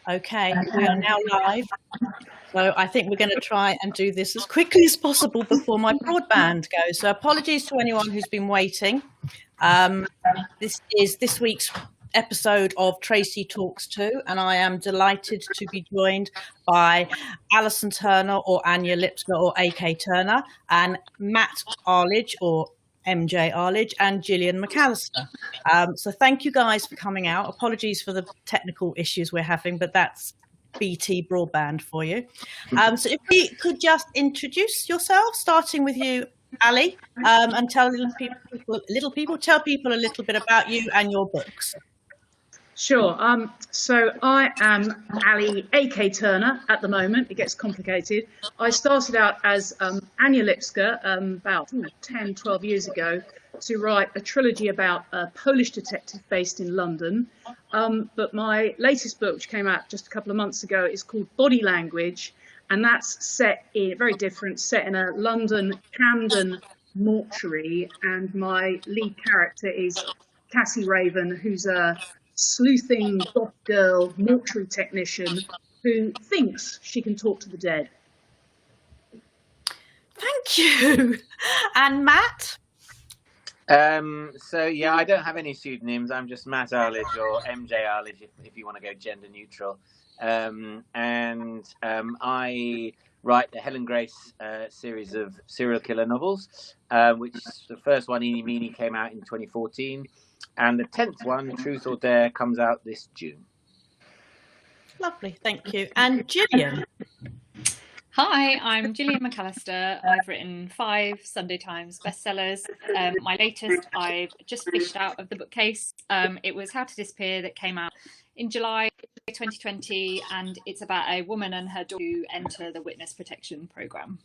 Okay, we are now live. So I think we're going to try and do this as quickly as possible before my broadband goes. So apologies to anyone who's been waiting. This is this week's episode of Tracy Talks To, and I am delighted to be joined by Alison Turner, or Anya Lipsker, or AK Turner, and Matt Arlidge, or MJ Arlidge, and Gillian McAllister. So thank you guys for coming out. Apologies for the technical issues we're having, but that's BT broadband for you. So if we could just introduce yourselves, starting with you, Ali, and tell tell people a little bit about you and your books. Sure. So I am Ali AK Turner at the moment. It gets complicated. I started out as Anya Lipsker about 10, 12 years ago to write a trilogy about a Polish detective based in London. But my latest book, which came out just a couple of months ago, is called Body Language. And that's set in set in a London Camden mortuary. And my lead character is Cassie Raven, who's a sleuthing goth girl mortuary technician who thinks she can talk to the dead. Thank you. And Matt? So yeah, I don't have any pseudonyms. I'm just Matt Arlidge, or MJ Arlidge, if you want to go gender neutral. I write the Helen Grace series of serial killer novels, which the first one, Eeny Meeny, came out in 2014. And the 10th one, Truth or Dare, comes out this June. Lovely, thank you. And Gillian? Hi, I'm Gillian McAllister. I've written 5 Sunday Times bestsellers. My latest, I've just fished out of the bookcase. It was How to Disappear, that came out in July 2020, and it's about a woman and her daughter who enter the witness protection programme.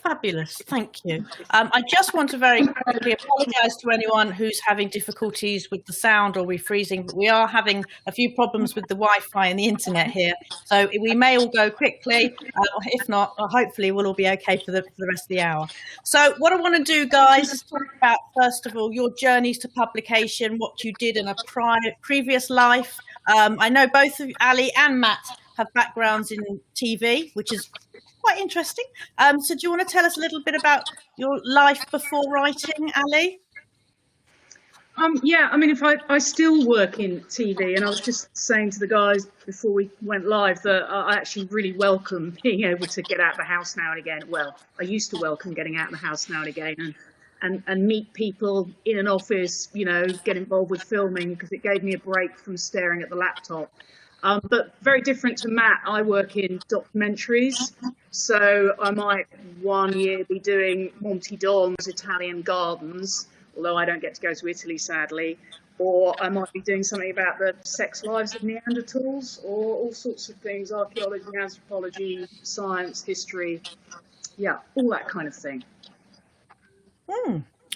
Fabulous, thank you. I just want to very quickly apologise to anyone who's having difficulties with the sound or refreezing. We are having a few problems with the Wi-Fi and the internet here, so we may all go quickly. If not, hopefully we'll all be okay for the rest of the hour. So what I want to do, guys, is talk about, first of all, your journeys to publication, what you did in a previous life. I know both of Ali and Matt have backgrounds in TV, which is quite interesting. So do you want to tell us a little bit about your life before writing, Ali? Yeah, I mean, I still work in TV, and I was just saying to the guys before we went live that I actually really welcome being able to get out of the house now and again. Well, I used to welcome getting out of the house now and again, and meet people in an office, get involved with filming, because it gave me a break from staring at the laptop. But very different to Matt, I work in documentaries. So I might one year be doing Monty Don's Italian Gardens, although I don't get to go to Italy, sadly. Or I might be doing something about the sex lives of Neanderthals, or all sorts of things, archaeology, anthropology, science, history. Yeah, all that kind of thing.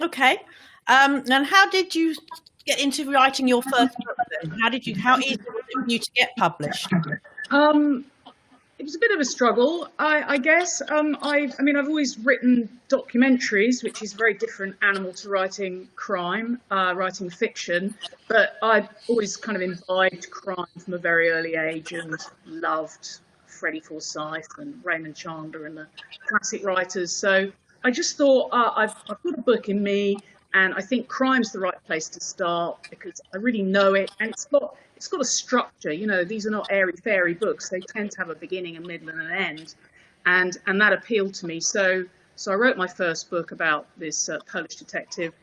Okay. And how did you get into writing your first book then? How easy was it for you to get published? It was a bit of a struggle, I guess. I've always written documentaries, which is very different animal to writing crime, writing fiction. But I've always kind of imbibed crime from a very early age and loved Freddie Forsyth and Raymond Chandler and the classic writers. So I just thought, I've got a book in me, and I think crime's the right place to start because I really know it, and it's got a structure. These are not airy-fairy books. They tend to have a beginning, a middle, and an end, and that appealed to me. So I wrote my first book about this Polish detective,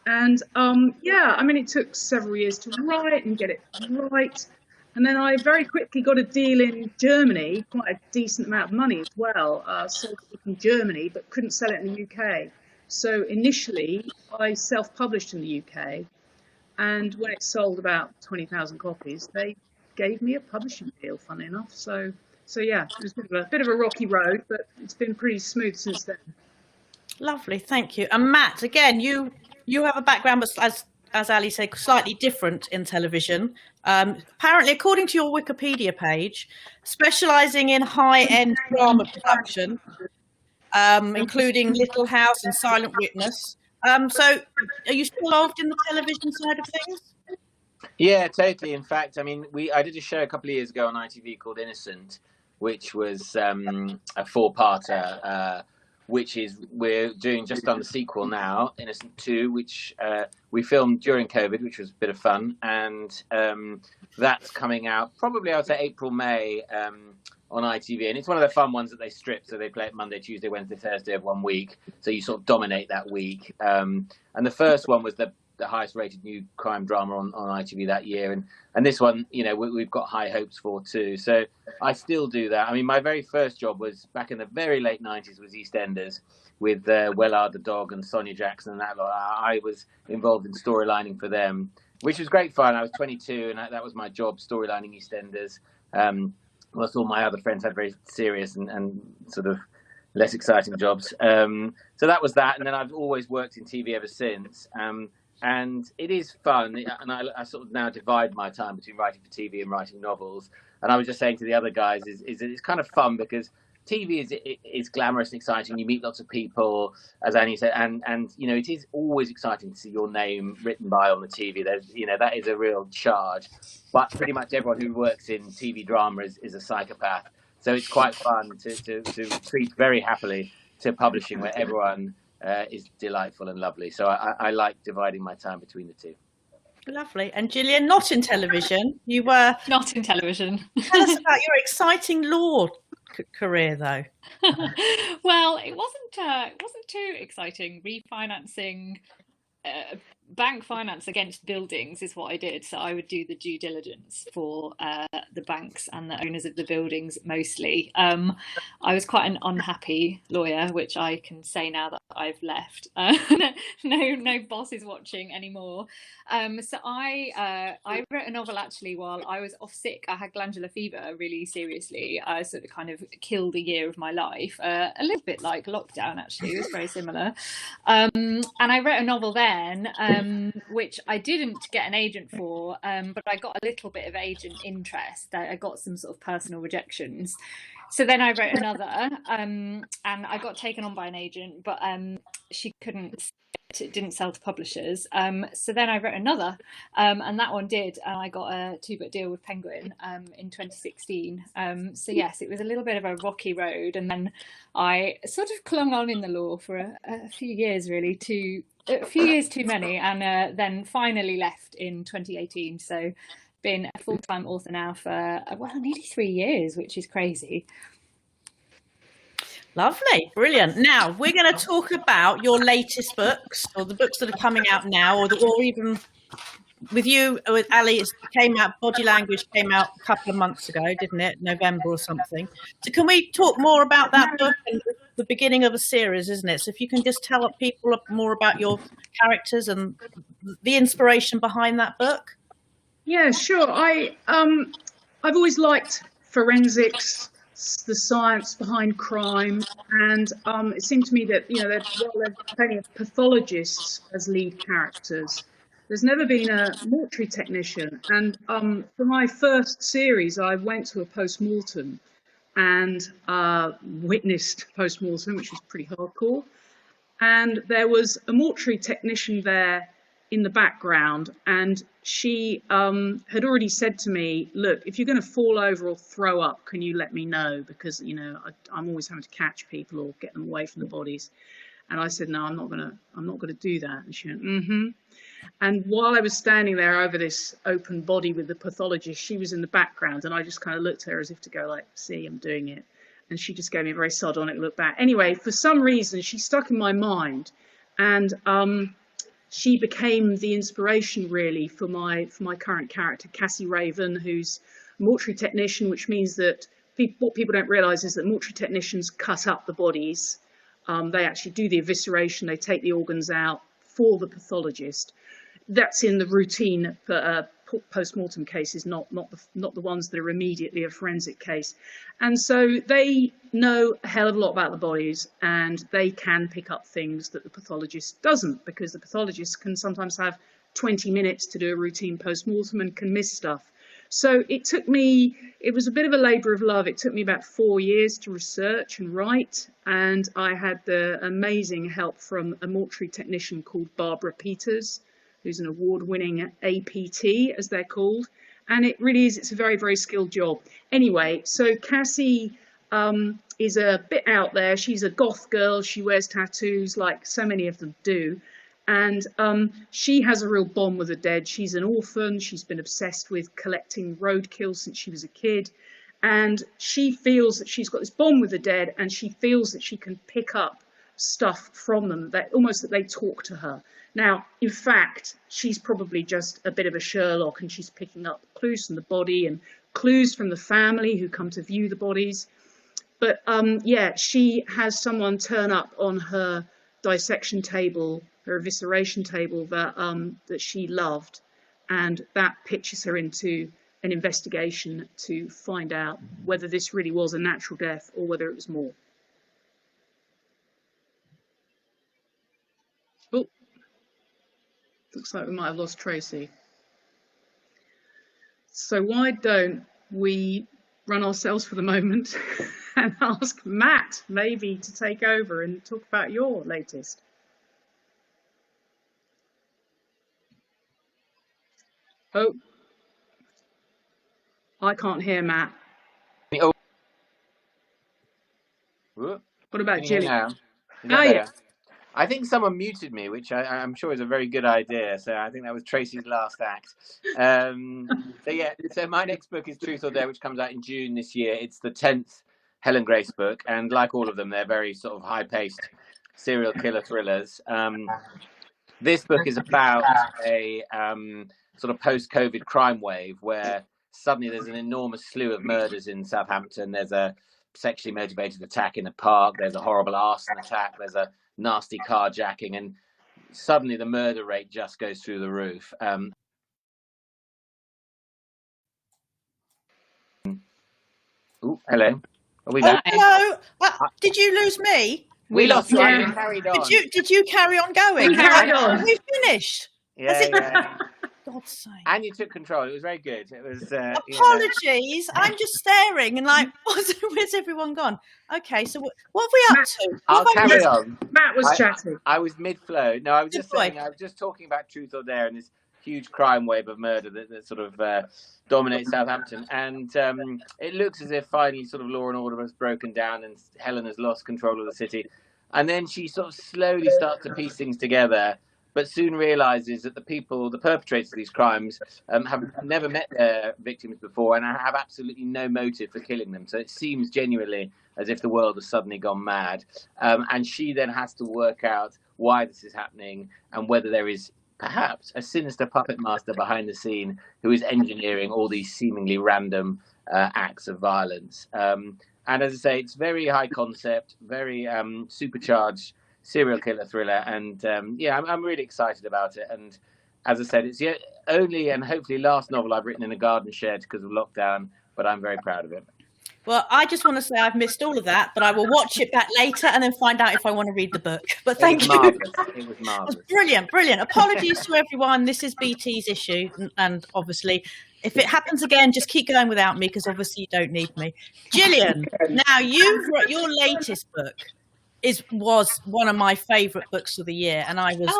and it took several years to write and get it right, and then I very quickly got a deal in Germany, quite a decent amount of money as well. Sold it in Germany, but couldn't sell it in the UK. So initially, I self-published in the UK, and when it sold about 20,000 copies, they gave me a publishing deal, funnily enough. So yeah, it was a bit of a rocky road, but it's been pretty smooth since then. Lovely, thank you. And Matt, again, you have a background, but as Ali said, slightly different in television. Apparently, according to your Wikipedia page, specialising in high-end drama production, including Little House and Silent Witness. So are you still involved in the television side of things? Yeah, totally. In fact, I mean, I did a show a couple of years ago on ITV called Innocent, which was a 4-parter, which is we're doing just on the sequel now, Innocent 2, which we filmed during COVID, which was a bit of fun, and that's coming out probably, I would say, April, May on ITV, and it's one of the fun ones that they strip, so they play it Monday, Tuesday, Wednesday, Thursday of one week, so you sort of dominate that week. And the first one was the highest rated new crime drama on ITV that year, and this one, you know, we've got high hopes for too. So I still do that. I mean, my very first job was back in the very late 90s, was EastEnders with Wellard the dog and Sonia Jackson and that lot. I was involved in storylining for them, which was great fun. I was 22 and that was my job, storylining EastEnders. Whilst all my other friends had very serious and sort of less exciting jobs. So that was that, and then I've always worked in TV ever since. And it is fun, and I sort of now divide my time between writing for TV and writing novels. And I was just saying to the other guys, is it's kind of fun because TV is glamorous and exciting. You meet lots of people, as Annie said, and you know, it is always exciting to see your name written by on the TV. There's, you know, that is a real charge. But pretty much everyone who works in TV drama is a psychopath. So it's quite fun to treat very happily to publishing where everyone is delightful and lovely. So I like dividing my time between the two. Lovely. And Gillian, not in television. You were Not in television. Tell us about your exciting law career, though. Well, it wasn't too exciting. Refinancing bank finance against buildings is what I did. So I would do the due diligence for the banks and the owners of the buildings mostly. I was quite an unhappy lawyer, which I can say now that I've left. No boss is watching anymore. So I wrote a novel actually while I was off sick. I had glandular fever really seriously. I sort of kind of killed a year of my life, a little bit like lockdown actually. It was very similar. And I wrote a novel then, which I didn't get an agent for, but I got a little bit of agent interest. I got some sort of personal rejections. So then I wrote another, and I got taken on by an agent, but she didn't sell to publishers. So then I wrote another, and that one did, and I got a 2-book deal with Penguin in 2016. So yes, it was a little bit of a rocky road, and then I sort of clung on in the law for a few years, really, a few years too many, and then finally left in 2018. So been a full-time author now for nearly 3 years, which is crazy. Lovely, brilliant. Now we're going to talk about your latest books, or the books that are coming out now, or even with you, with Ali. It came out. Body Language came out a couple of months ago, didn't it? November or something. So can we talk more about that book and the beginning of a series, isn't it? So if you can just tell people more about your characters and the inspiration behind that book. Yeah, sure. I've always liked forensics, the science behind crime, and it seemed to me that, you know, while there's plenty of pathologists as lead characters, there's never been a mortuary technician. And for my first series, I went to a post-mortem and witnessed post-mortem, which was pretty hardcore. And there was a mortuary technician there in the background, and she had already said to me, look, if you're going to fall over or throw up, can you let me know? Because, you know, I'm always having to catch people or get them away from the bodies. And I said, no, I'm not gonna do that. And she went, mm-hmm. And while I was standing there over this open body with the pathologist, she was in the background, and I just kind of looked at her as if to go like, see, I'm doing it. And she just gave me a very sardonic look back. Anyway, for some reason, she stuck in my mind, and she became the inspiration really for my current character, Cassie Raven, who's a mortuary technician, which means that what people don't realise is that mortuary technicians cut up the bodies. They actually do the evisceration, they take the organs out for the pathologist. That's in the routine for post-mortem cases, not the ones that are immediately a forensic case. And so they know a hell of a lot about the bodies, and they can pick up things that the pathologist doesn't, because the pathologist can sometimes have 20 minutes to do a routine post-mortem and can miss stuff. So it was a bit of a labour of love. It took me about 4 years to research and write, and I had the amazing help from a mortuary technician called Barbara Peters, who's an award-winning APT, as they're called. And it really is, it's a very, very skilled job. Anyway, so Cassie is a bit out there. She's a goth girl. She wears tattoos like so many of them do. And she has a real bond with the dead. She's an orphan. She's been obsessed with collecting roadkill since she was a kid. And she feels that she's got this bond with the dead, and she feels that she can pick up stuff from them, that almost that they talk to her. Now, in fact, she's probably just a bit of a Sherlock, and she's picking up clues from the body and clues from the family who come to view the bodies. But yeah, she has someone turn up on her dissection table, her evisceration table, that she loved, and that pitches her into an investigation to find out whether this really was a natural death or whether it was more. Oh, looks like we might have lost Tracy. So why don't we run ourselves for the moment and ask Matt maybe to take over and talk about your latest. Oh, I can't hear Matt. Oh. What about Gillian? Gillian? Yeah. I think someone muted me, which I'm sure is a very good idea. So I think that was Tracy's last act. So my next book is Truth or Dare, which comes out in June this year. It's the 10th Helen Grace book, and like all of them, they're very sort of high-paced serial killer thrillers. This book is about a sort of post-COVID crime wave where suddenly there's an enormous slew of murders in Southampton. There's a sexually motivated attack in a park. There's a horrible arson attack. There's a nasty carjacking, and suddenly the murder rate just goes through the roof. Hello. Are we back? Hello. Did you lose me? We lost you. Yeah. Carried on. Did you carry on going? We carried on. We finished. Yeah. God's sake. And you took control. It was very good. It was. Apologies. I'm just staring and like, where's everyone gone? Okay, so what are we up to? I'll carry on. Matt was chatting. I was mid-flow. No, I was just saying. I was just talking about Truth or Dare and this huge crime wave of murder that sort of dominates Southampton, and it looks as if finally sort of law and order has broken down and Helen has lost control of the city, and then she sort of slowly starts to piece things together, but soon realizes that the perpetrators of these crimes have never met their victims before and have absolutely no motive for killing them. So it seems genuinely as if the world has suddenly gone mad, and she then has to work out why this is happening and whether there is perhaps a sinister puppet master behind the scene who is engineering all these seemingly random acts of violence. And as I say, it's very high concept, very supercharged serial killer thriller. And I'm really excited about it. And as I said, it's the only and hopefully last novel I've written in a garden shed because of lockdown, but I'm very proud of it. Well, I just want to say I've missed all of that, but I will watch it back later and then find out if I want to read the book. But thank you. It was marvellous. Brilliant. Apologies to everyone. This is BT's issue. And obviously, if it happens again, just keep going without me because obviously you don't need me. Gillian, now your latest book was one of my favourite books of the year, and I was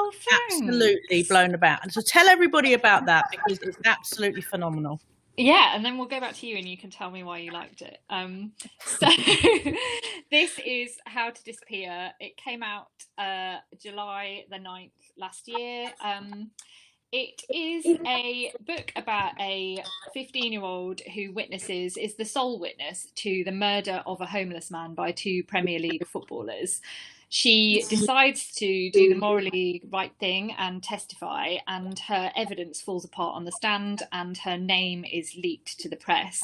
absolutely blown about. And so tell everybody about that because it's absolutely phenomenal. Yeah, and then we'll go back to you and you can tell me why you liked it. So this is How to Disappear. It came out July the 9th last year. It is a book about a 15-year-old who is the sole witness to the murder of a homeless man by 2 Premier League footballers. She decides to do the morally right thing and testify, and her evidence falls apart on the stand and her name is leaked to the press.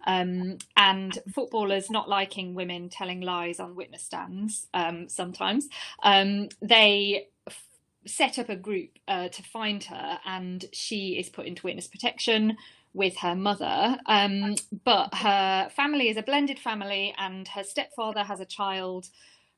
And footballers, not liking women telling lies on witness stands sometimes, they set up a group to find her, and she is put into witness protection with her mother. But her family is a blended family, and her stepfather has a child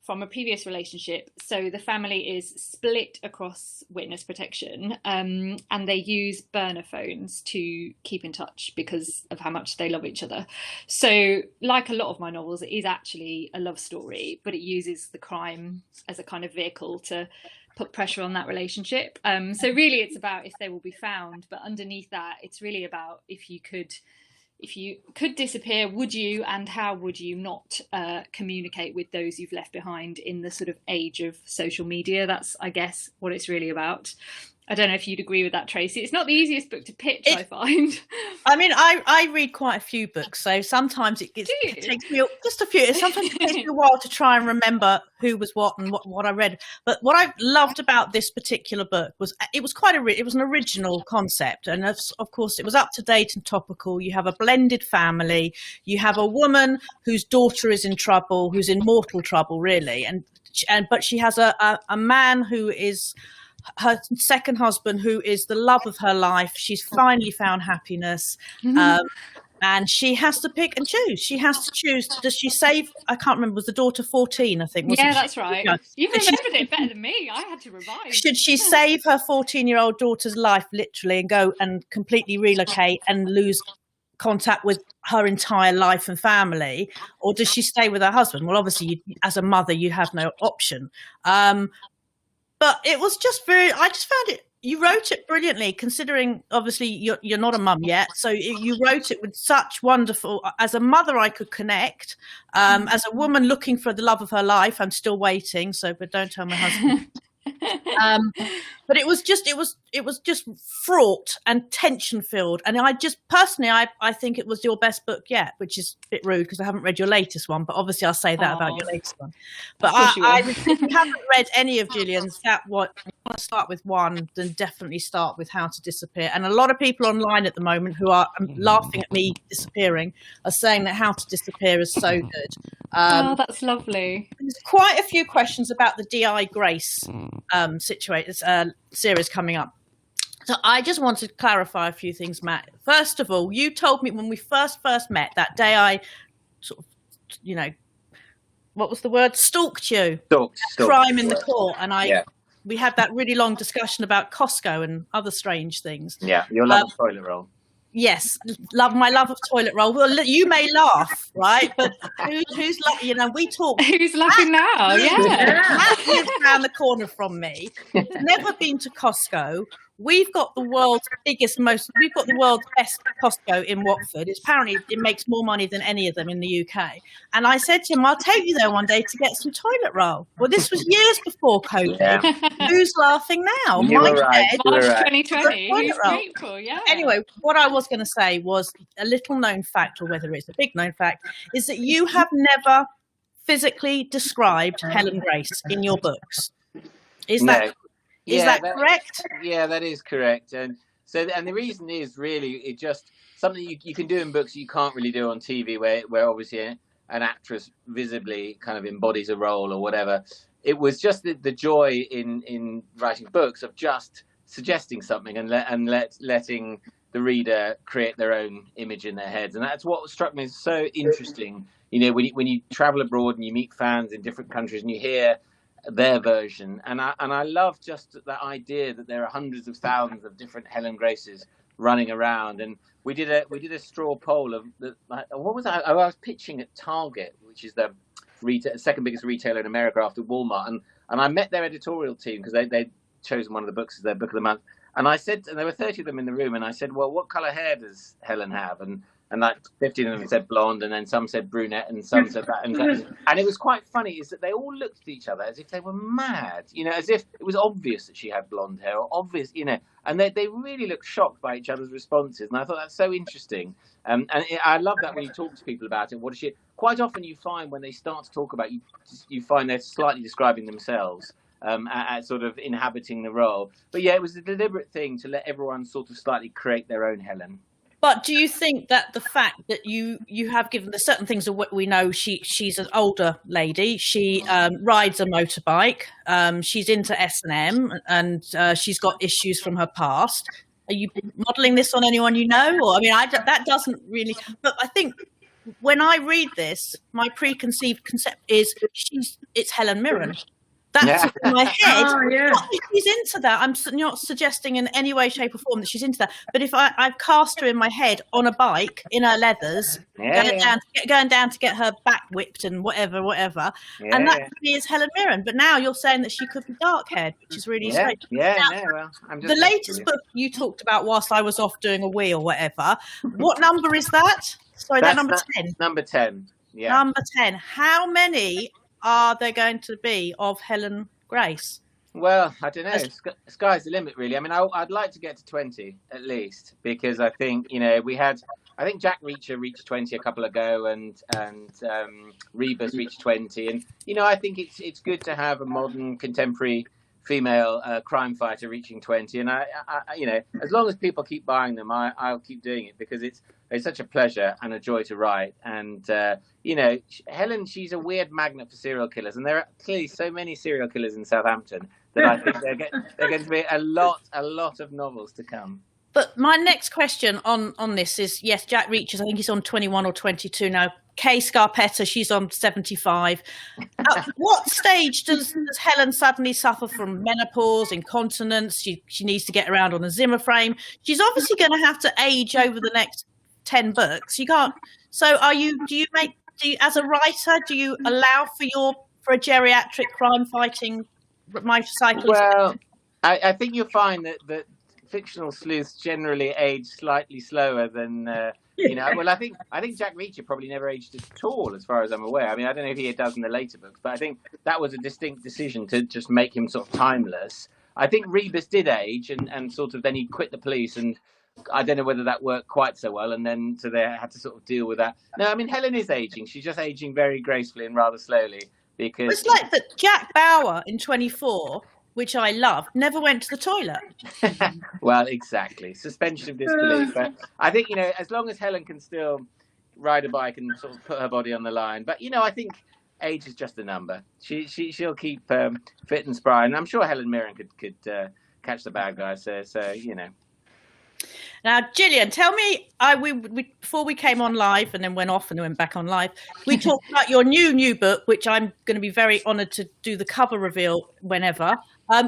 from a previous relationship. So the family is split across witness protection, and they use burner phones to keep in touch because of how much they love each other. So like a lot of my novels, it is actually a love story, but it uses the crime as a kind of vehicle to put pressure on that relationship. So really it's about if they will be found, but underneath that, it's really about if you could disappear, would you, and how would you not communicate with those you've left behind in the sort of age of social media? That's, I guess, what it's really about. I don't know if you'd agree with that, Tracy. It's not the easiest book to pitch, I find. I mean, I read quite a few books, so sometimes it takes me just a few. Sometimes it takes me a while to try and remember who was what and what I read. But what I loved about this particular book was it was it was an original concept, and of course it was up to date and topical. You have a blended family. You have a woman whose daughter is in trouble, who's in mortal trouble, really, but she has a man who is her second husband, who is the love of her life. She's finally found happiness, and she has to pick and choose. She has to choose. Does she save? I can't remember. Was the daughter 14? I think. Yeah, that's right. You remembered it better than me. I had to revise. Should she save her 14-year-old daughter's life literally and go and completely relocate and lose contact with her entire life and family, or does she stay with her husband? Well, obviously, as a mother, you have no option. But it was just I just found it, you wrote it brilliantly, considering obviously you're not a mum yet. So you wrote it with such wonderful, as a mother, I could connect. As a woman looking for the love of her life, I'm still waiting. But don't tell my husband. But it was just fraught and tension filled, and I just personally I think it was your best book yet, which is a bit rude because I haven't read your latest one, but obviously I'll say that about your latest one. But if you haven't read any of Gillian's, if you want to start with one, then definitely start with How to Disappear. And a lot of people online at the moment who are laughing at me disappearing are saying that How to Disappear is so good. That's lovely. There's quite a few questions about the D.I. Grace series coming up. So I just wanted to clarify a few things, Matt. First of all, you told me when we first met that day I sort of, what was the word? Stalked you. Stalked. Crime in the court. And we had that really long discussion about Costco and other strange things. Yeah, your love of toilet roll. Yes, my love of toilet roll. Well, you may laugh, right? But who's we talk. Who's laughing now? Yeah. Matt lives around the corner from me. He's never been to Costco. We've got the world's best Costco in Watford. Apparently it makes more money than any of them in the UK. And I said to him, I'll take you there one day to get some toilet roll. Well, this was years before COVID. Yeah. Who's laughing now? March 2020. Who's grateful? Yeah. Anyway, what I was going to say was a little known fact, or whether it's a big known fact, is that you have never physically described Helen Grace in your books. Is that correct? Yeah, that is correct. And the reason is really it just something you can do in books you can't really do on TV, where obviously an actress visibly kind of embodies a role or whatever. It was just the joy in writing books of just suggesting something and letting the reader create their own image in their heads. And that's what struck me as so interesting. When you travel abroad and you meet fans in different countries and you hear their version, and I love just that idea that there are hundreds of thousands of different Helen Graces running around. And we did a straw poll of what was I was pitching at Target, which is the second biggest retailer in America after Walmart, and I met their editorial team because they'd chosen one of the books as their book of the month, and I said, and there were 30 of them in the room, and I said, well, what color hair does Helen have? And like 15 of them said blonde, and then some said brunette, and some said that. And it was quite funny is that they all looked at each other as if they were mad, as if it was obvious that she had blonde hair, or obvious, and they really looked shocked by each other's responses. And I thought that's so interesting. And I love that when you talk to people about it. Quite often you find when they start to talk about you find they're slightly describing themselves. At sort of inhabiting the role. But yeah, it was a deliberate thing to let everyone sort of slightly create their own Helen. But do you think that the fact that you have given the certain things of what we know, she's an older lady, she rides a motorbike, she's into S&M, and she's got issues from her past. Are you modelling this on anyone you know? Or that doesn't really. But I think when I read this, my preconceived concept is it's Helen Mirren. That's in my head. Oh, yeah. Not that she's into that. I'm not suggesting in any way, shape, or form that she's into that. But if I've cast her in my head on a bike in her leathers, going down to get her back whipped and whatever, and that to me is Helen Mirren. But now you're saying that she could be dark haired, which is really strange. Well, the latest book you talked about whilst I was off doing a wee or whatever. What number is that? Sorry, that number 10. Number 10. Yeah. Number 10. How many are there going to be of Helen Grace? Well, I don't know. Sky's the limit, really. I mean, I'd like to get to 20 at least, because I think, I think Jack Reacher reached 20 a couple ago, and Rebus reached 20, and I think it's good to have a modern, contemporary female crime fighter reaching 20, and I as long as people keep buying them, I'll keep doing it, because it's such a pleasure and a joy to write. And Helen, she's a weird magnet for serial killers, and there are clearly so many serial killers in Southampton that I think they're going to be a lot of novels to come. But my next question on this is, yes, Jack Reacher, I think he's on 21 or 22 now. Kay Scarpetta, she's on 75. At what stage does Helen suddenly suffer from menopause, incontinence? She needs to get around on a Zimmer frame. She's obviously going to have to age over the next 10 books. You can't. So do you as a writer, do you allow for a geriatric crime fighting motorcyclist? Well, I think you'll find that fictional sleuths generally age slightly slower than well, I think Jack Reacher probably never aged at all, as far as I'm aware. I mean, I don't know if he does in the later books, but I think that was a distinct decision to just make him sort of timeless. I think Rebus did age, and sort of then he quit the police, and I don't know whether that worked quite so well, and then so they had to sort of deal with that. No, I mean, Helen is aging. She's just aging very gracefully and rather slowly, because it's like that Jack Bauer in 24, which I love, never went to the toilet. Well, exactly. Suspension of disbelief. But I think, as long as Helen can still ride a bike and sort of put her body on the line. But, I think age is just a number. She'll keep fit and spry. And I'm sure Helen Mirren could catch the bad guys. So. Now, Gillian, tell me, we before we came on live and then went off and then went back on live, we talked about your new book, which I'm going to be very honoured to do the cover reveal whenever.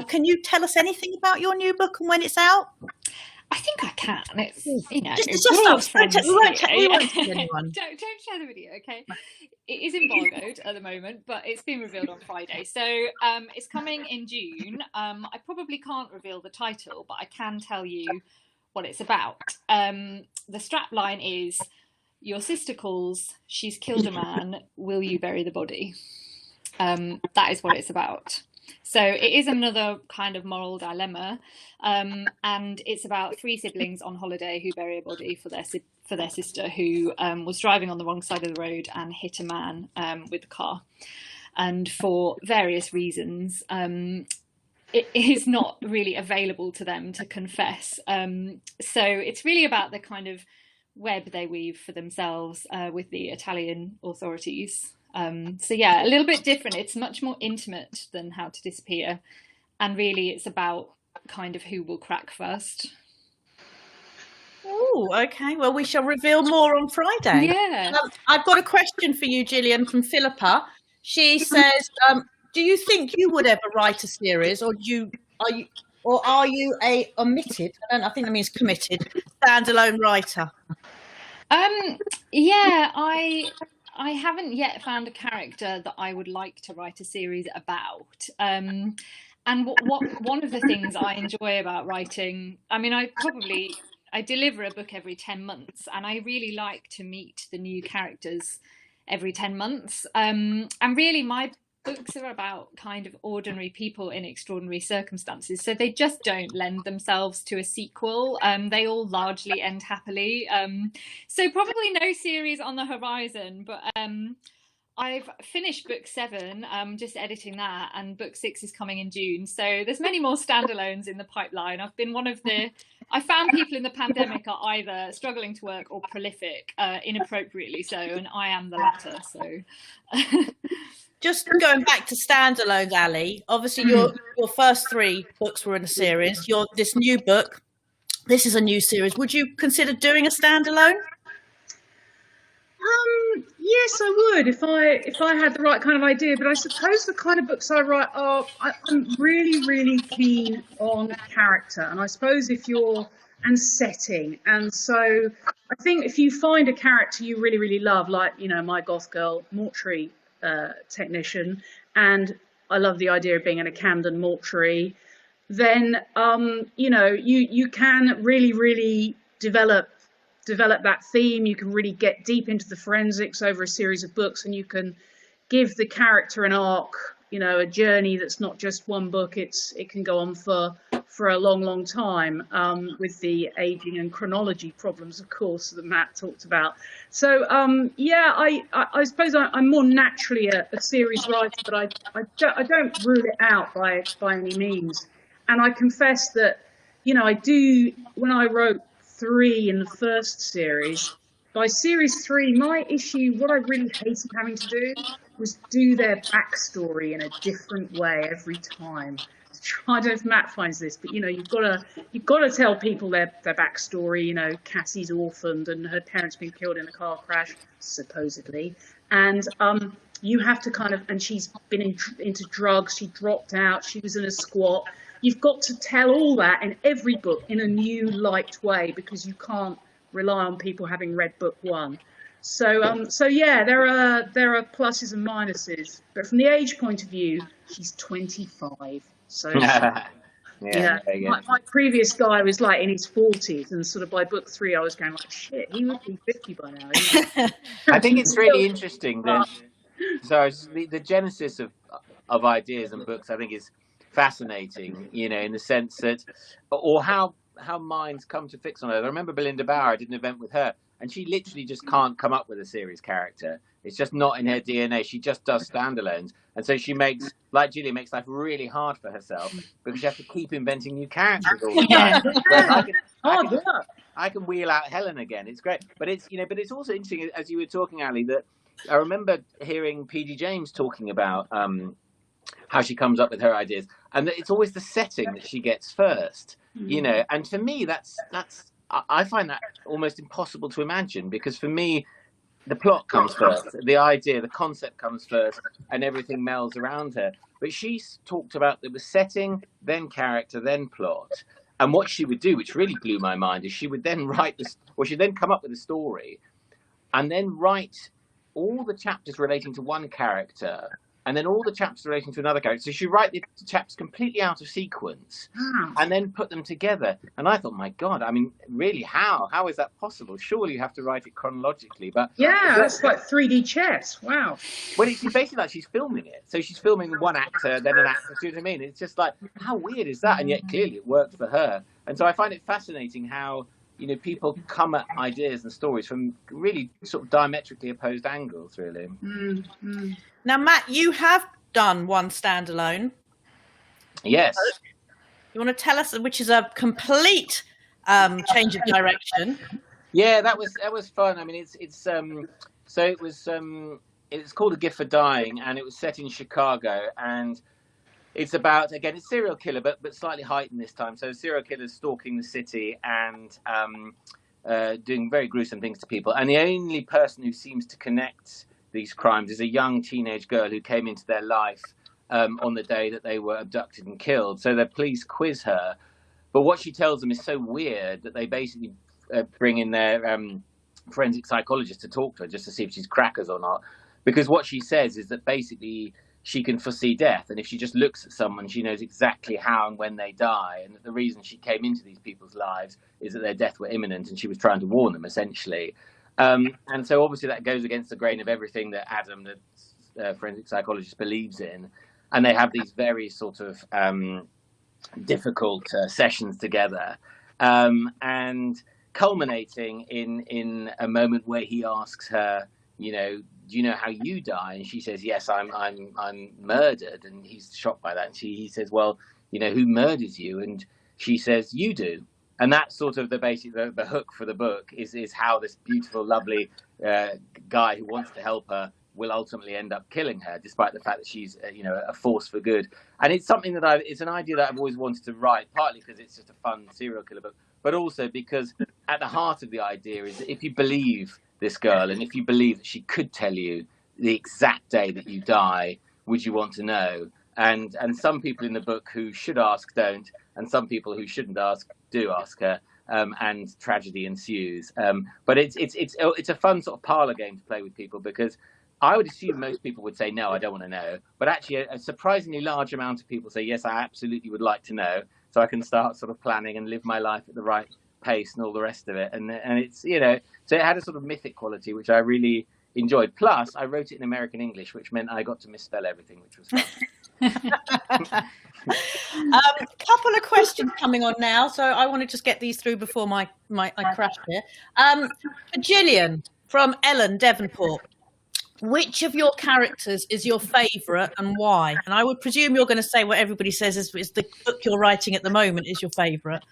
Can you tell us anything about your new book and when it's out? I think I can. It's just us. We won't tell anyone. Don't share the video, okay? It is embargoed at the moment, but it's been revealed on Friday. So it's coming in June. I probably can't reveal the title, but I can tell you what it's about. The strap line is, your sister calls, she's killed a man, will you bury the body? That is what it's about. So it is another kind of moral dilemma, and it's about three siblings on holiday who bury a body for their sister who was driving on the wrong side of the road and hit a man with a car, and for various reasons it is not really available to them to confess. So it's really about the kind of web they weave for themselves with the Italian authorities. So yeah, a little bit different. It's much more intimate than How to Disappear. And really it's about kind of who will crack first. Oh, okay. Well, we shall reveal more on Friday. Yeah. I've got a question for you, Gillian, from Philippa. She says, do you think you would ever write a series, or are you a omitted, I think that means committed, standalone writer? Yeah, I haven't yet found a character that I would like to write a series about. And one of the things I enjoy about writing, I mean, I deliver a book every 10 months, and I really like to meet the new characters every 10 months. And really my books are about kind of ordinary people in extraordinary circumstances, so they just don't lend themselves to a sequel. They all largely end happily, so probably no series on the horizon, but I've finished book 7, just editing that, and book 6 is coming in June, so there's many more standalones in the pipeline. I've been I found people in the pandemic are either struggling to work or prolific, inappropriately so, and I am the latter, so Just going back to standalones, Ali, obviously your first 3 books were in a series. This new book, this is a new series. Would you consider doing a standalone? Yes, I would if I had the right kind of idea. But I suppose the kind of books I write are I'm really keen on character, and I suppose and setting. And so I think if you find a character you really love, like my goth girl mortuary technician, and I love the idea of being in a Camden mortuary, then you can really develop that theme. You can really get deep into the forensics over a series of books, and you can give the character an arc, a journey that's not just one book. It can go on for a long time, with the aging and chronology problems, of course, that Matt talked about. So I suppose I'm more naturally a series writer, but I don't rule it out by any means. And I confess that I do, when I wrote 3 in the first series, by series 3, my issue, what I really hated having to do, was do their backstory in a different way every time. I don't know if Matt finds this, but you've got to tell people their backstory. Cassie's orphaned and her parents been killed in a car crash, supposedly, and you have to and she's been into drugs. She dropped out. She was in a squat. You've got to tell all that in every book in a new, light way, because you can't rely on people having read book 1. So yeah, there are pluses and minuses. But from the age point of view, she's 25. So my previous guy was like in his 40s, and sort of by book 3, I was going like, shit, he would be 50 by now. I think it's really interesting that the genesis of ideas and books, I think, is fascinating, in the sense that, or how minds come to fix on it. I remember Belinda Bauer, I did an event with her, and she literally just can't come up with a series character. It's just not in her DNA. She just does standalones. And so she makes, like Gillian, makes life really hard for herself, because she has to keep inventing new characters all the time. I can wheel out Helen again. It's great. But it's also interesting, as you were talking, Ali, that I remember hearing P.D. James talking about how she comes up with her ideas, and that it's always the setting that she gets first, and for me I find that almost impossible to imagine, because for me the plot comes first, the idea, the concept comes first, and everything melds around her. But she talked about there was setting, then character, then plot. And what she would do, which really blew my mind, is she would then she'd then come up with a story and then write all the chapters relating to one character, and then all the chapters relating to another character. So she'd write the chapters completely out of sequence and then put them together. And I thought, my God, I mean, really, how is that possible? Surely you have to write it chronologically. But that's like 3D chess. Wow. Well, it's basically like she's filming it. So she's filming one actor, then an actor. Do you know what I mean? It's just like, how weird is that? And yet clearly it worked for her. And so I find it fascinating how, people come at ideas and stories from really sort of diametrically opposed angles, really. Mm-hmm. Now, Matt, you have done one standalone. Yes. You want to tell us, which is a complete change of direction? Yeah, that was fun. I mean, it's called A Gift for Dying, and it was set in Chicago, and it's about, again, it's serial killer, but slightly heightened this time. So serial killers stalking the city and doing very gruesome things to people. And the only person who seems to connect these crimes is a young teenage girl who came into their life on the day that they were abducted and killed. So the police quiz her. But what she tells them is so weird that they basically bring in their forensic psychologist to talk to her just to see if she's crackers or not. Because what she says is that basically she can foresee death, and if she just looks at someone, she knows exactly how and when they die, and that the reason she came into these people's lives is that their death were imminent, and she was trying to warn them, essentially. And so obviously that goes against the grain of everything that Adam, the forensic psychologist, believes in, and they have these very sort of difficult sessions together, and culminating in a moment where he asks her, do you know how you die? And she says, yes, I'm murdered. And he's shocked by that. And he says, well, who murders you? And she says, you do. And that's sort of the hook for the book is how this beautiful, lovely guy who wants to help her will ultimately end up killing her, despite the fact that she's a force for good. And it's something that it's an idea that I've always wanted to write, partly because it's just a fun serial killer book, but also because at the heart of the idea is that if you believe this girl, and if you believe that she could tell you the exact day that you die, would you want to know? And some people in the book who should ask don't, and some people who shouldn't ask do ask her, and tragedy ensues. But it's a fun sort of parlor game to play with people, because I would assume most people would say, no, I don't want to know. But actually, a surprisingly large amount of people say, yes, I absolutely would like to know, so I can start sort of planning and live my life at the right pace and all the rest of it. And it's, you know, so it had a sort of mythic quality, which I really enjoyed. Plus, I wrote it in American English, which meant I got to misspell everything, which was fun. Couple of questions coming on now, so I want to just get these through before I crash here. For Gillian from Ellen, Devonport, which of your characters is your favourite and why? And I would presume you're going to say what everybody says is the book you're writing at the moment is your favourite.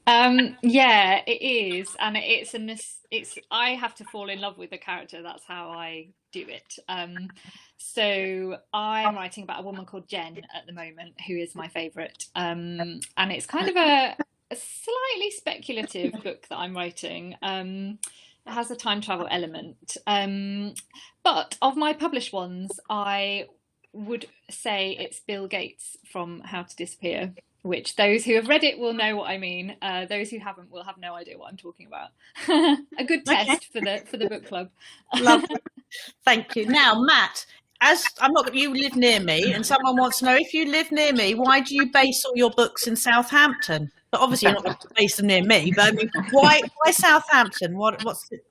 Yeah, it is, and it's I have to fall in love with the character. That's how I do it. So I'm writing about a woman called Jen at the moment, who is my favourite, and it's kind of a slightly speculative book that I'm writing. It has a time travel element, but of my published ones, I would say it's Bill Gates from How to Disappear, which those who have read it will know what I mean. Those who haven't will have no idea what I'm talking about. A good test for the book club. Lovely. Thank you. Now, Matt, as you live near me, and someone wants to know, if you live near me, why do you base all your books in Southampton? But obviously you're not going to base them near me, but I mean, why Southampton? What's it?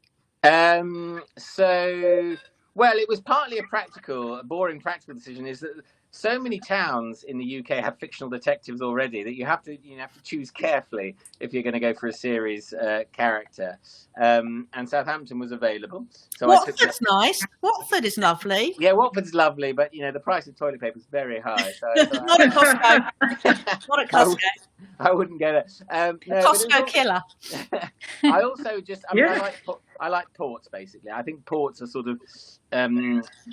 So, well, it was partly a boring practical decision, is that so many towns in the UK have fictional detectives already that you have to choose carefully if you're going to go for a series character. And Southampton was available. So Watford's nice. Watford is lovely. Yeah, Watford's lovely, but the price of toilet paper is very high. So Not at Costco. Not at Costco. I wouldn't go there. No, Costco killer. I also I like ports, basically. I think ports are sort of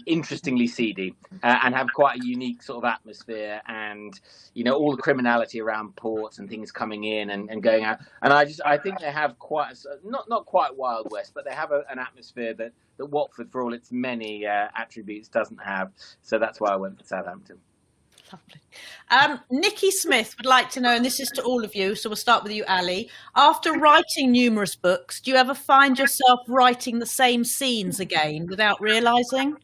interestingly seedy and have quite a unique sort of atmosphere, and all the criminality around ports and things coming in and going out. And I think they have quite not quite Wild West, but they have an atmosphere that Watford, for all its many attributes, doesn't have. So that's why I went for Southampton. Lovely. Nikki Smith would like to know, and this is to all of you, so we'll start with you, Ali. After writing numerous books, do you ever find yourself writing the same scenes again without realising?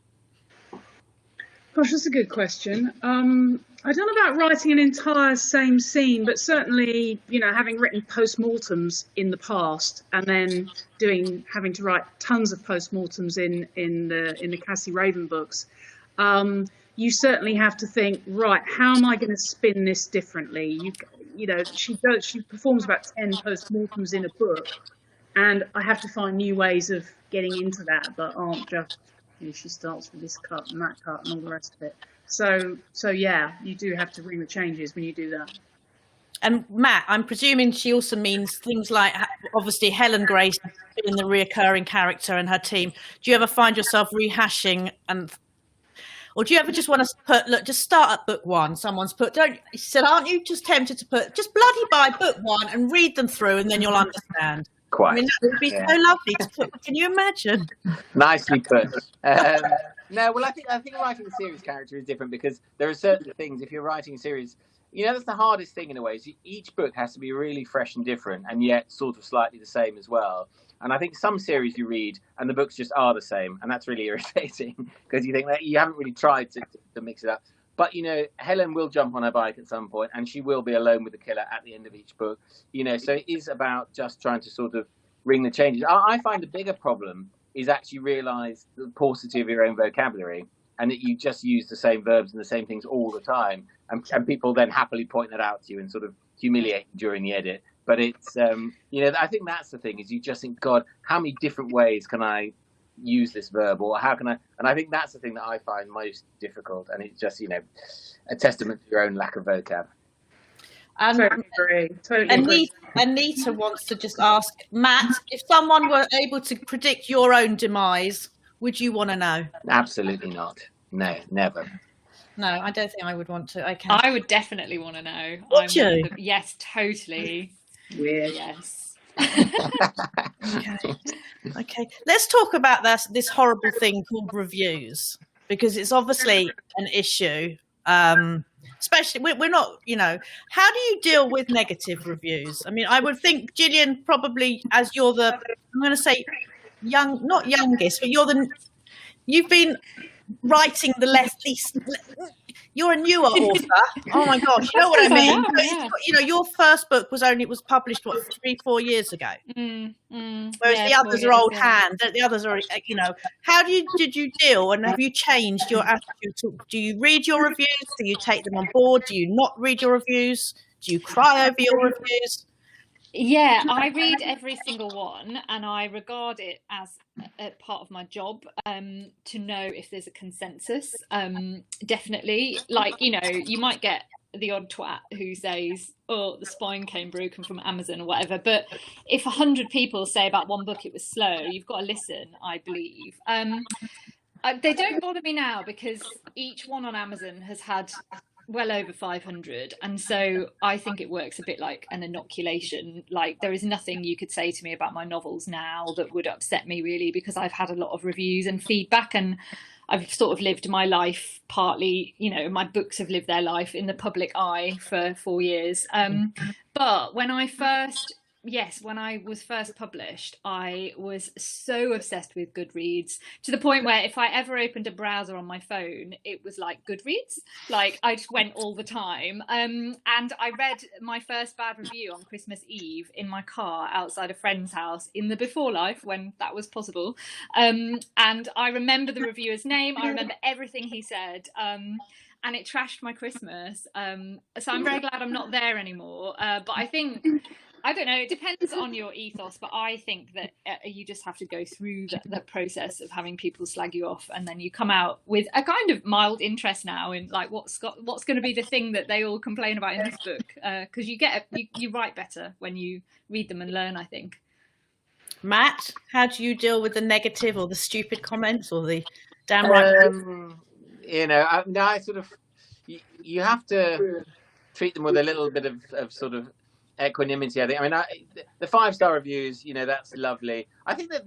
Gosh, that's a good question. I don't know about writing an entire same scene, but certainly, having written postmortems in the past, and then having to write tons of postmortems in the Cassie Raven books. You certainly have to think, right, how am I going to spin this differently? She performs about 10 postmortems in a book, and I have to find new ways of getting into that that aren't just, she starts with this cut and that cut and all the rest of it. So yeah, you do have to bring the changes when you do that. And Matt, I'm presuming she also means things like, obviously, Helen Grace being the reoccurring character and her team. Do you ever find yourself rehashing or do you ever just want to just start at book one? Someone's she said, aren't you just tempted to just bloody buy book one and read them through, and then you'll understand? Quite. I mean, that would be so lovely to put. Can you imagine? Nicely put. No, well, I think writing a series character is different, because there are certain things, if you're writing a series, that's the hardest thing in a way, is each book has to be really fresh and different, and yet sort of slightly the same as well. And I think some series you read and the books just are the same, and that's really irritating, because you think that you haven't really tried to mix it up. But Helen will jump on her bike at some point, and she will be alone with the killer at the end of each book. So it is about just trying to sort of ring the changes. I find the bigger problem is actually realise the paucity of your own vocabulary, and that you just use the same verbs and the same things all the time, and people then happily point that out to you and sort of humiliate you during the edit. But it's, I think that's the thing, is you just think, God, how many different ways can I use this verb, or how can I? And I think that's the thing that I find most difficult, and it's just, a testament to your own lack of vocab. Totally agree. Anita wants to just ask, Matt, if someone were able to predict your own demise, would you want to know? Absolutely not. No, never. No, I don't think I would want to. Okay. I would definitely want to know. Would you? Yes, totally. Weird. Yes. Okay. Let's talk about this horrible thing called reviews, because it's obviously an issue. Especially, we're not, how do you deal with negative reviews? I mean, I would think, Gillian, probably as you're I'm going to say not youngest, but you've been writing the least. You're a newer author. Oh my gosh, you know what I mean? Your first book was published 3-4 years ago. Whereas the others are old hand. The others are, How did you deal, and have you changed your attitude? Do you read your reviews? Do you take them on board? Do you not read your reviews? Do you cry over your reviews? Yeah, I read every single one, and I regard it as a part of my job to know if there's a consensus. Definitely, you might get the odd twat who says, "Oh, the spine came broken from Amazon" or whatever. But if 100 people say about one book it was slow, you've got to listen, I believe. They don't bother me now because each one on Amazon has had well over 500, and so I think it works a bit like an inoculation. Like, there is nothing you could say to me about my novels now that would upset me, really, because I've had a lot of reviews and feedback, and I've sort of lived my life partly, my books have lived their life in the public eye for 4 years. But when I was first published, I was so obsessed with Goodreads, to the point where if I ever opened a browser on my phone, it was like Goodreads. Like, I just went all the time. And I read my first bad review on Christmas Eve in my car outside a friend's house in the before life, when that was possible. And I remember the reviewer's name. I remember everything he said. And it trashed my Christmas. So I'm very glad I'm not there anymore. But I don't know, it depends on your ethos, but I think that you just have to go through the process of having people slag you off, and then you come out with a kind of mild interest now in like what's going to be the thing that they all complain about in this book, because you write better when you read them and learn, I think. Matt, how do you deal with the negative or the stupid comments or the downright? I sort of, you have to treat them with a little bit of sort of equanimity, I think. I mean, the 5-star reviews, that's lovely. I think that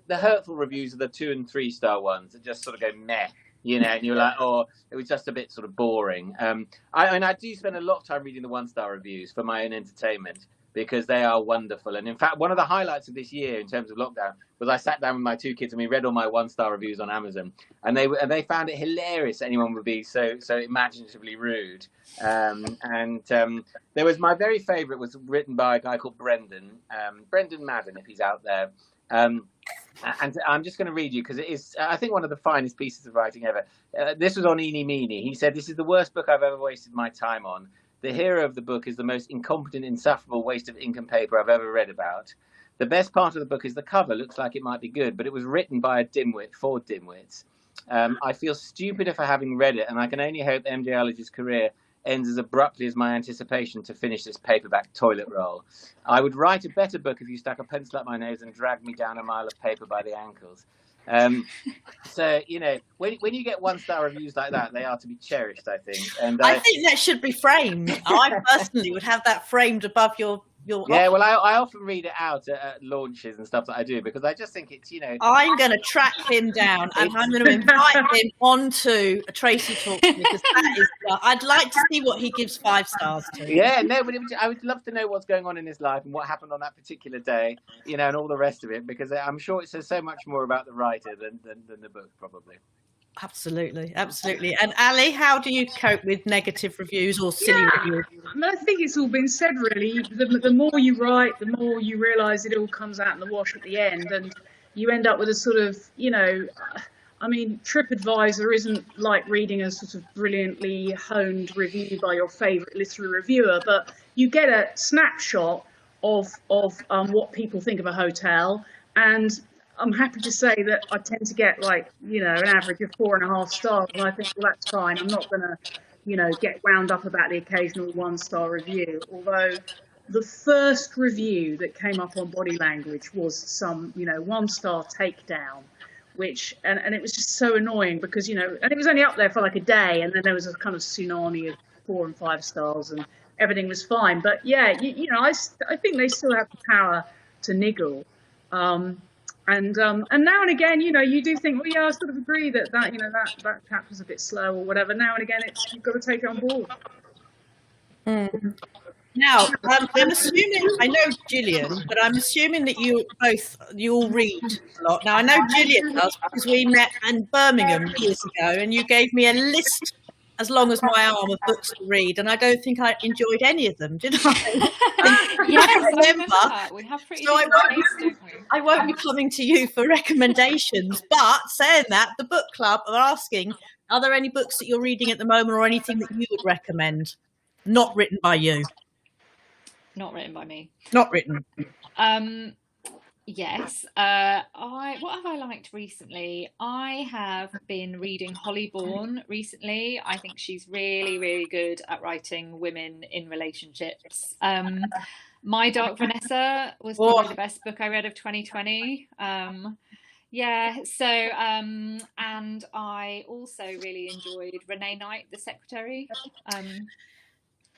the hurtful reviews are the 2 and 3 star ones that just sort of go meh, and you're like, oh, it was just a bit sort of boring. I do spend a lot of time reading the 1-star reviews for my own entertainment, because they are wonderful. And in fact, one of the highlights of this year in terms of lockdown was I sat down with my 2 kids and we read all my 1-star reviews on Amazon, and they found it hilarious that anyone would be so imaginatively rude. There was, my very favourite was written by a guy called Brendan Madden, if he's out there. And I'm just going to read you, because it is, I think, one of the finest pieces of writing ever. This was on Eeny Meeny. He said, "This is the worst book I've ever wasted my time on. The hero of the book is the most incompetent, insufferable waste of ink and paper I've ever read about. The best part of the book is the cover. Looks like it might be good, but it was written by a dimwit for dimwits. I feel stupider for having read it, and I can only hope MJ Arlidge's career ends as abruptly as my anticipation to finish this paperback toilet roll. I would write a better book if you stuck a pencil up my nose and dragged me down a mile of paper by the ankles." So, when you get 1-star reviews like that, they are to be cherished, I think. And I think that should be framed. I personally would have that framed above your yeah, well, I often read it out at launches and stuff that I do, because I just think it's, I'm going to track him down, and I'm going to invite him onto a Tracy talk, because that is, I'd like to see what he gives 5 stars to. Yeah, no, but I would love to know what's going on in his life and what happened on that particular day, and all the rest of it, because I'm sure it says so much more about the writer than the book, probably. Absolutely. And Ali, how do you cope with negative reviews or silly reviews? I think it's all been said, really. The more you write, the more you realise it all comes out in the wash at the end, and you end up with a sort of, TripAdvisor isn't like reading a sort of brilliantly honed review by your favourite literary reviewer, but you get a snapshot of what people think of a hotel, and I'm happy to say that I tend to get an average of 4.5 stars, and I think, well, that's fine. I'm not going to, get wound up about the occasional 1-star review. Although the first review that came up on Body Language was some, 1-star takedown, which, and it was just so annoying because, and it was only up there for like a day, and then there was a kind of tsunami of 4 and 5 stars, and everything was fine. But yeah, I think they still have the power to niggle. And now and again, you do think, well, yeah, I sort of agree that that chapter's a bit slow or whatever. Now and again, you've got to take it on board. Now, I'm assuming, I know Gillian, but I'm assuming that you all read a lot. Now, I know Gillian does because we met in Birmingham years ago and you gave me a list as long as my arm of books to read, and I don't think I enjoyed any of them, did I? Yes, I remember. That. We have pretty So I we? won't be coming to you for recommendations, but saying that, the book club are asking, are there any books that you're reading at the moment or anything that you would recommend? Not written by you. Not written by me. Not written. Yes. What have I liked recently? I have been reading Holly Bourne recently. I think she's really, really good at writing women in relationships. My Dark Vanessa was probably the best book I read of 2020. And I also really enjoyed Renee Knight, The Secretary.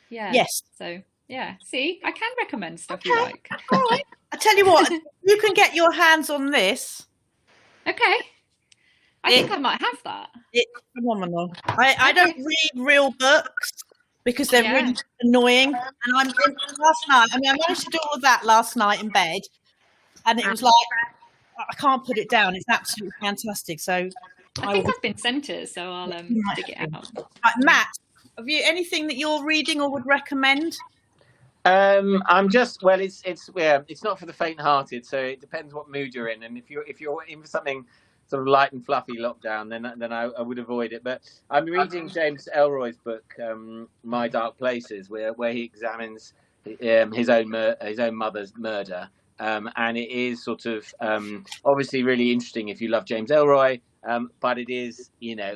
Yes. So yeah, see, I can recommend stuff you like. All right. I tell you what, you can get your hands on this. Okay. I think I might have that. It's phenomenal. I don't read real books because they're really annoying. And last night, I managed to do all of that last night in bed. And it was like, I can't put it down. It's absolutely fantastic. So I think I've been sent it, so I'll dig it out. Right, Matt, have you anything that you're reading or would recommend? I'm just it's not for the faint-hearted, so it depends what mood you're in, and if you're in for something sort of light and fluffy lockdown, then I would avoid it. But I'm reading James Ellroy's book, My Dark Places, where he examines his own mother's murder, and it is sort of obviously really interesting if you love James Ellroy, but it is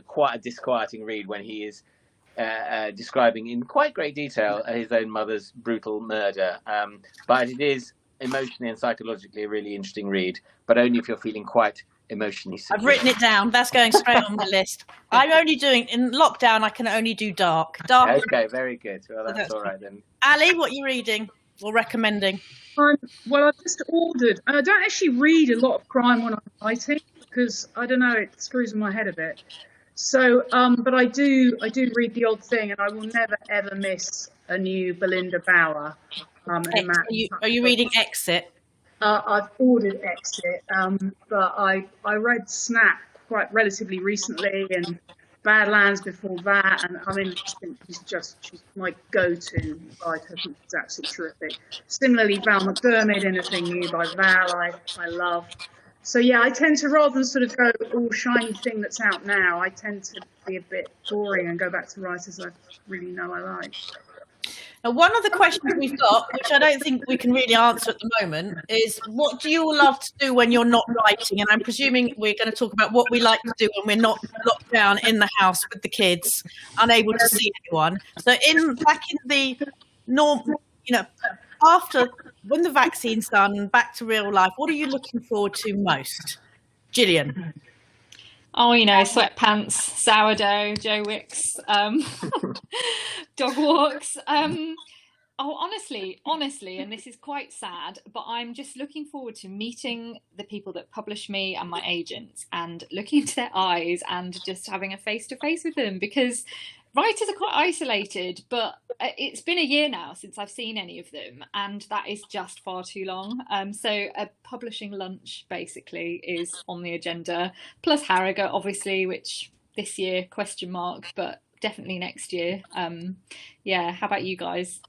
quite a disquieting read when he is describing in quite great detail his own mother's brutal murder. But it is emotionally and psychologically a really interesting read, but only if you're feeling quite emotionally secure. I've written it down. That's going straight on my list. I'm only doing, in lockdown, I can only do dark. Okay, very good. Well, that's all right then. Ali, what are you reading or recommending? Well, I just ordered, and I don't actually read a lot of crime when I'm writing because I don't know, it screws with my head a bit. So, but I do read the odd thing, and I will never ever miss a new Belinda Bauer. Are you reading Exit? I've ordered Exit, but I read Snap quite relatively recently, and Badlands before that, and I mean, she's my go-to writer. She's absolutely terrific. Similarly, Val McDermid, anything new by Val, I love. So yeah, I tend to, rather than sort of go all shiny thing that's out now, I tend to be a bit boring and go back to writers I really know I like. Now, one of the questions we've got, which I don't think we can really answer at the moment, is what do you all love to do when you're not writing? And I'm presuming we're going to talk about what we like to do when we're not locked down in the house with the kids, unable to see anyone. So back in the norm, after when the vaccine's done and back to real life, what are you looking forward to most? Gillian? Oh, sweatpants, sourdough, Joe Wicks, dog walks. Honestly, and this is quite sad, but I'm just looking forward to meeting the people that publish me and my agents and looking into their eyes and just having a face-to-face with them, because writers are quite isolated, but it's been a year now since I've seen any of them, and that is just far too long. So a publishing lunch basically is on the agenda, plus Harrogate, obviously, which this year, ? But definitely next year. How about you guys?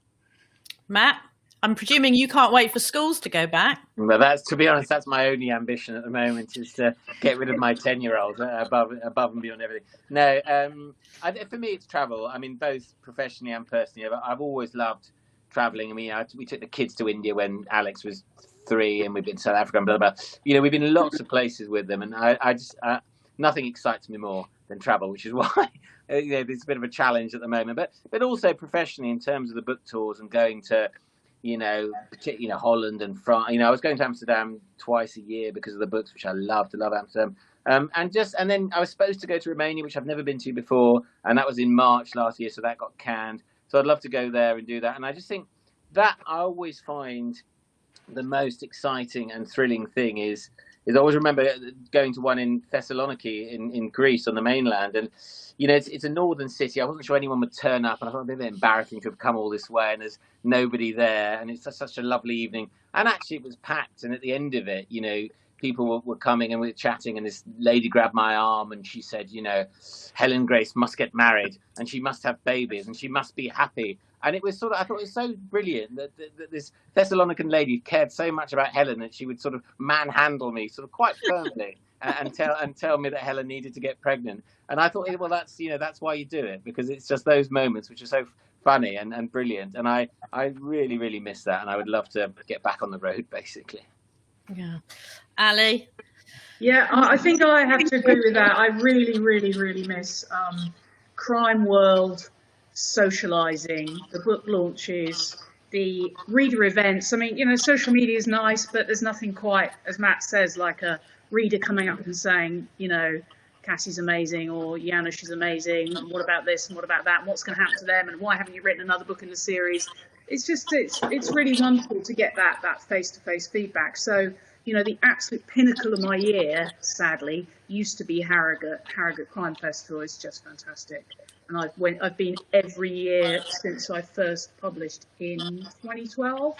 Matt, I'm presuming you can't wait for schools to go back. Well, to be honest, that's my only ambition at the moment, is to get rid of my 10-year-old above and beyond everything. No, for me, it's travel. I mean, both professionally and personally, I've always loved traveling. I mean, we took the kids to India when Alex was 3, and we've been to South Africa and blah, blah, blah. We've been in lots of places with them, and I just nothing excites me more than travel, which is why it's a bit of a challenge at the moment. But also professionally, in terms of the book tours and going to particularly Holland and France. I was going to Amsterdam twice a year because of the books, which I love Amsterdam. And then I was supposed to go to Romania, which I've never been to before, and that was in March last year, so that got canned. So I'd love to go there and do that. And I just think that I always find the most exciting and thrilling thing is I always remember going to one in Thessaloniki in Greece on the mainland, and it's a northern city. I wasn't sure anyone would turn up, and I thought it'd be a bit embarrassing to have come all this way and there's nobody there, and it's such a lovely evening. And actually it was packed, and at the end of it, people were coming and we were chatting, and this lady grabbed my arm and she said, Helen Grace must get married and she must have babies and she must be happy. And it was I thought it was so brilliant that this Thessalonican lady cared so much about Helen that she would sort of manhandle me sort of quite firmly and tell me that Helen needed to get pregnant. And I thought, well, that's why you do it, because it's just those moments which are so funny and brilliant. And I really, really miss that. And I would love to get back on the road, basically. Yeah. Ali? Yeah, I think I have to agree with that. I really, really, really miss Crime World socializing, the book launches, the reader events. I mean, social media is nice, but there's nothing quite, as Matt says, like a reader coming up and saying, Cassie's amazing, or Janusz is amazing, and what about this and what about that, and what's going to happen to them, and why haven't you written another book in the series? It's really wonderful to get that face-to-face feedback. So, the absolute pinnacle of my year, sadly, used to be Harrogate Crime Festival. It's just fantastic. And I've been every year since I first published in 2012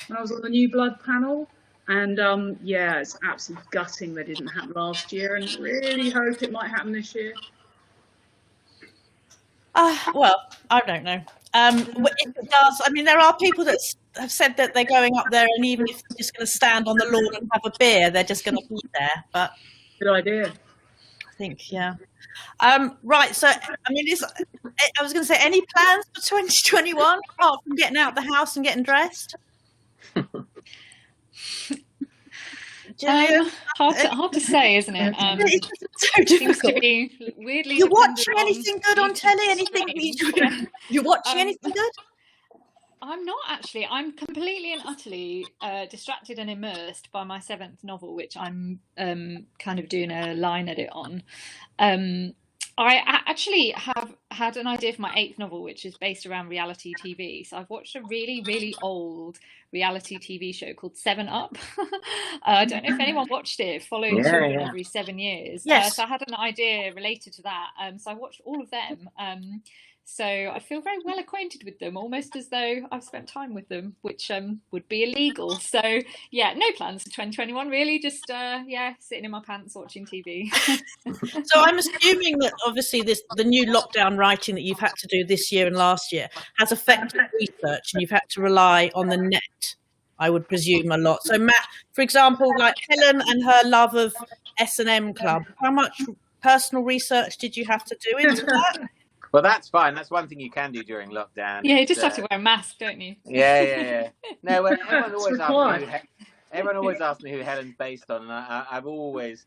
when I was on the New Blood panel. And it's absolutely gutting that didn't happen last year, and really hope it might happen this year. Well, I don't know. If it does, I mean, there are people that have said that they're going up there, and even if they're just going to stand on the lawn and have a beer, they're just going to be there. But good idea. I think, yeah. Right. So, I mean, I was going to say, any plans for 2021 apart from getting out of the house and getting dressed? Hard to say, isn't it? It's so difficult. Seems to be weirdly. You watching anything good on telly? Anything you're watching anything good? I'm not actually. I'm completely and utterly distracted and immersed by my 7th novel, which I'm kind of doing a line edit on. I actually have had an idea for my 8th novel, which is based around reality TV. So I've watched a really, really old reality TV show called 7 Up. I don't know if anyone watched it. It followed children every 7 years. Yes. So I had an idea related to that. So I watched all of them. So I feel very well acquainted with them, almost as though I've spent time with them, which would be illegal. So yeah, no plans for 2021 really. Just sitting in my pants watching TV. So I'm assuming that obviously the new lockdown writing that you've had to do this year and last year has affected research, and you've had to rely on the net, I would presume, a lot. So Matt, for example, like Helen and her love of S&M Club, how much personal research did you have to do into that? Well, that's fine. That's one thing you can do during lockdown. Yeah, you just have to wear a mask, don't you? Yeah. No, everyone always asks me who Helen's based on, and I've always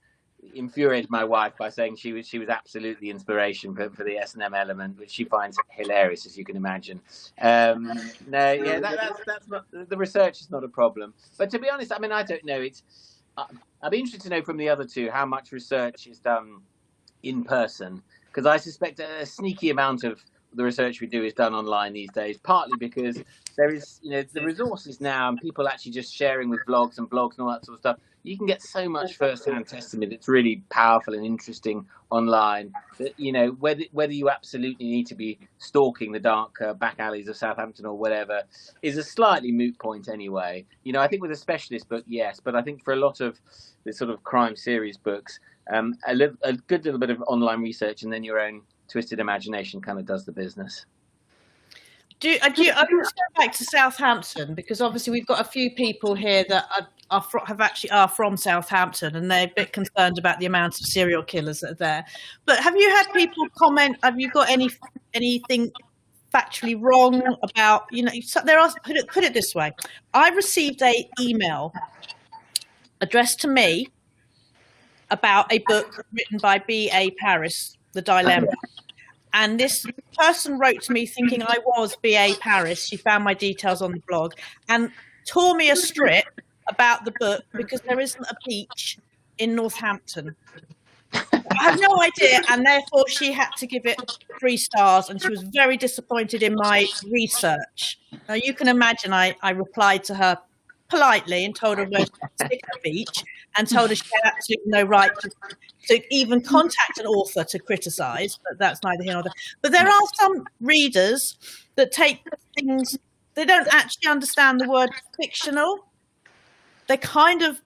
infuriated my wife by saying she was absolutely inspiration for the S&M element, which she finds hilarious, as you can imagine. That's not, the research is not a problem. But to be honest, I mean, I don't know. I'd be interested to know from the other two how much research is done in person. Because I suspect a sneaky amount of the research we do is done online these days, partly because there is, the resources now and people actually just sharing with blogs and all that sort of stuff. You can get so much first-hand testimony that's really powerful and interesting online that, whether you absolutely need to be stalking the dark back alleys of Southampton or whatever is a slightly moot point anyway. I think with a specialist book, yes, but I think for a lot of the sort of crime series books, a good little bit of online research and then your own twisted imagination kind of does the business. I'm going to go back to Southampton, because obviously we've got a few people here that are from Southampton, and they're a bit concerned about the amount of serial killers that are there. But have you had people comment? Have you got anything factually wrong about? There are. Put it this way: I received an email addressed to me about a book written by B.A. Paris, The Dilemma. And this person wrote to me thinking I was B.A. Paris. She found my details on the blog and tore me a strip about the book because there isn't a beach in Northampton. I have no idea, and therefore she had to give it 3 stars, and she was very disappointed in my research. Now, you can imagine I replied to her politely and told her where to stick her beach and told her she had absolutely no right to even contact an author to criticise, but that's neither here nor there. But there are some readers that take things, they don't actually understand the word fictional. They kind of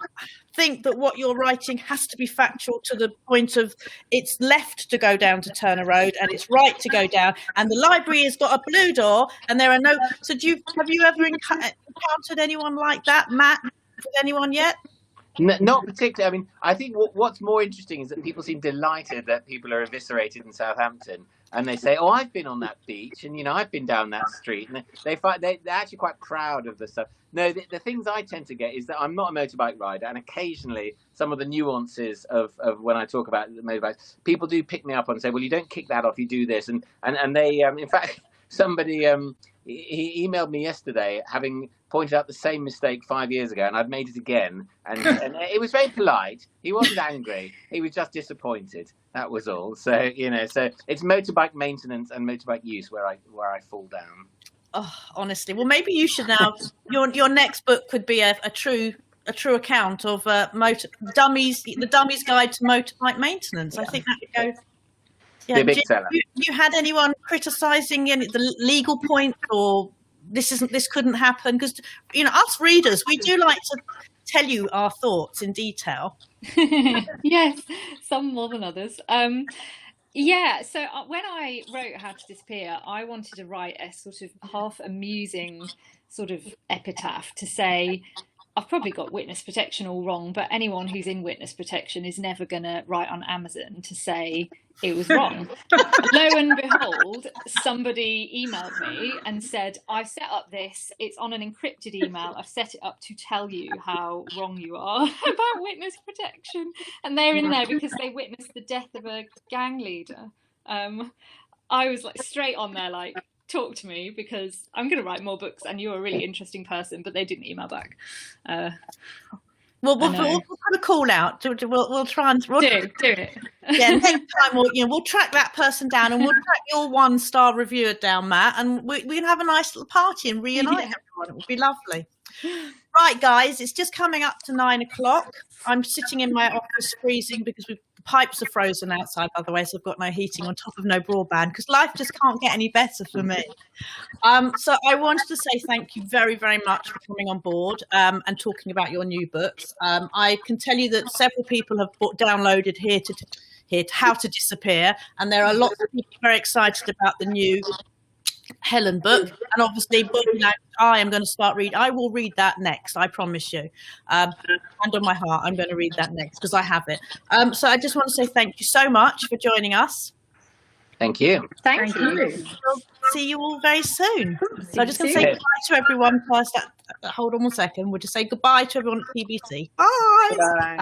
think that what you're writing has to be factual to the point of it's left to go down to Turner Road and it's right to go down, and the library has got a blue door and there are no. So have you ever encountered anyone like that, Matt? With anyone yet? Not particularly. I mean, I think what's more interesting is that people seem delighted that people are eviscerated in Southampton, and they say, "Oh, I've been on that beach, and I've been down that street," and they're actually quite proud of the stuff. No, the things I tend to get is that I'm not a motorbike rider, and occasionally some of the nuances of when I talk about the motorbikes, people do pick me up and say, "Well, you don't kick that off, you do this," and they, in fact, somebody he emailed me yesterday having pointed out the same mistake 5 years ago, and I'd made it again, and it was very polite. He wasn't angry, he was just disappointed. That was all. So so it's motorbike maintenance and motorbike use where I fall down. Oh, honestly, well, maybe you should now. Your next book could be a true account of the Dummy's Guide to Motorbike Maintenance. I think that would go. Yeah. Big seller. You had anyone criticising the legal point, or this couldn't happen? Because us readers, we do like to tell you our thoughts in detail. Yes, some more than others. Yeah, so when I wrote How to Disappear, I wanted to write a sort of half amusing sort of epitaph to say, I've probably got witness protection all wrong, but anyone who's in witness protection is never going to write on Amazon to say it was wrong. Lo and behold, somebody emailed me and said, I've set up this, it's on an encrypted email, I've set it up to tell you how wrong you are about witness protection. And they're in there because they witnessed the death of a gang leader. I was like straight on there, like, talk to me because I'm going to write more books and you're a really interesting person, but they didn't email back. We'll put a call out. We'll try and do it. Yeah, next time we'll track that person down and we'll track your 1-star reviewer down, Matt, and we can have a nice little party and reunite everyone. It would be lovely. Right, guys, it's just coming up to 9 o'clock. I'm sitting in my office freezing because the pipes are frozen outside, by the way, so I've got no heating on top of no broadband because life just can't get any better for me. So I wanted to say thank you very, very much for coming on board and talking about your new books. I can tell you that several people have downloaded Here to How to Disappear, and there are lots of people very excited about the new Helen book, and obviously I am going to start reading. I will read that next, I promise you. Hand on my heart, I'm going to read that next because I have it. So I just want to say thank you so much for joining us. Thank you. Thank you. We'll see you all very soon. So I'm just going to say goodbye to everyone first. Hold on one second. We'll just say goodbye to everyone at PBC. Bye. Bye. Bye.